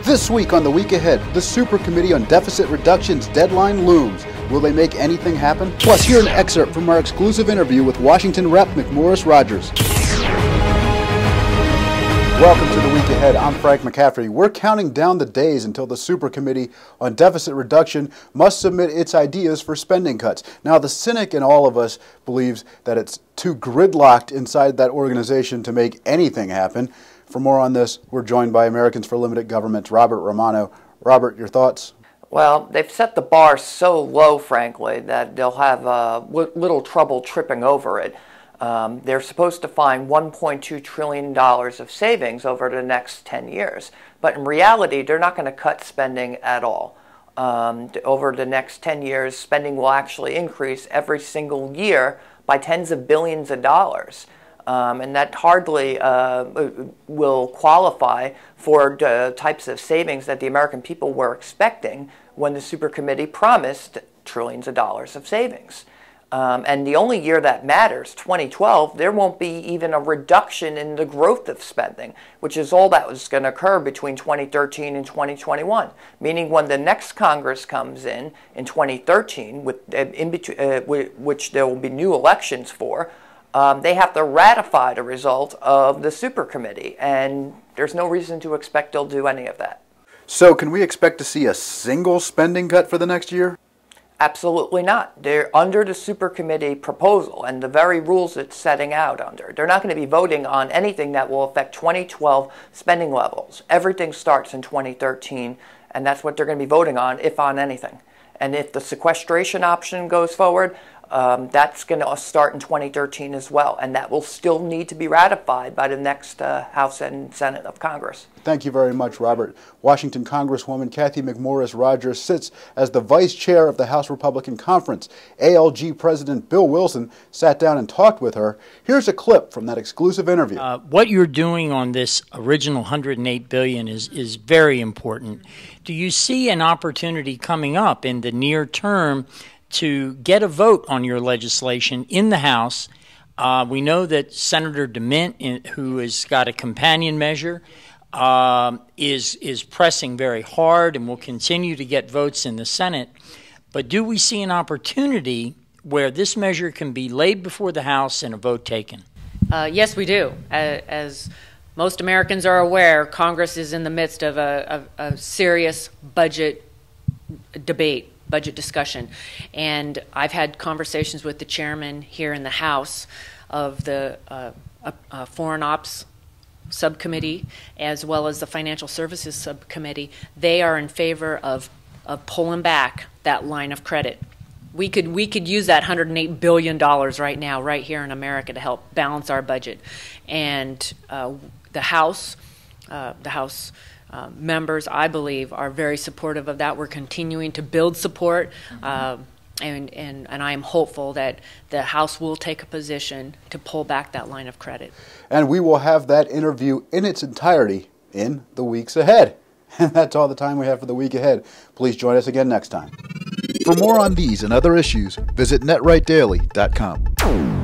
This week on The Week Ahead, the Super Committee on Deficit Reduction's deadline looms. Will they make anything happen? Plus, hear an excerpt from our exclusive interview with Washington Rep. McMorris Rodgers. Welcome to The Week Ahead. I'm Frank McCaffrey. We're counting down the days until the Super Committee on Deficit Reduction must submit its ideas for spending cuts. Now, the cynic in all of us believes that it's too gridlocked inside that organization to make anything happen. For more on this, we're joined by Americans for Limited Government's Robert Romano. Robert, your thoughts? Well, they've set the bar so low, frankly, that they'll have little trouble tripping over it. They're supposed to find $1.2 trillion of savings over the next 10 years. But in reality, they're not going to cut spending at all. Over the next 10 years, spending will actually increase every single year by tens of billions of dollars. And that hardly will qualify for the types of savings that the American people were expecting when the Super Committee promised trillions of dollars of savings. And the only year that matters, 2012, there won't be even a reduction in the growth of spending, which is all that was going to occur between 2013 and 2021. Meaning when the next Congress comes in 2013, which there will be new elections for, they have to ratify the result of the Super Committee, and there's no reason to expect they'll do any of that. So can we expect to see a single spending cut for the next year? Absolutely not. They're under the Super Committee proposal and the very rules it's setting out under. They're not going to be voting on anything that will affect 2012 spending levels. Everything starts in 2013, and that's what they're going to be voting on, if on anything. And if the sequestration option goes forward, that's going to start in 2013 as well, and that will still need to be ratified by the next House and Senate of Congress. Thank you very much, Robert. Washington Congresswoman Cathy McMorris Rodgers sits as the Vice Chair of the House Republican Conference. ALG President Bill Wilson sat down and talked with her. Here's a clip from that exclusive interview. What you're doing on this original $108 billion is very important. Do you see an opportunity coming up in the near term to get a vote on your legislation in the House? We know that Senator DeMint, who has got a companion measure, is pressing very hard and will continue to get votes in the Senate. But do we see an opportunity where this measure can be laid before the House and a vote taken? Yes, we do. As most Americans are aware, Congress is in the midst of a serious budget debate. Budget discussion, and I've had conversations with the chairman here in the House of the Foreign Ops Subcommittee as well as the Financial Services Subcommittee. They are in favor of pulling back that line of credit. We could use that $108 billion right now, right here in America, to help balance our budget, and the House members, I believe, are very supportive of that. We're continuing to build support, and I am hopeful that the House will take a position to pull back that line of credit. And we will have that interview in its entirety in the weeks ahead. And that's all the time we have for the week ahead. Please join us again next time. For more on these and other issues, visit netrightdaily.com.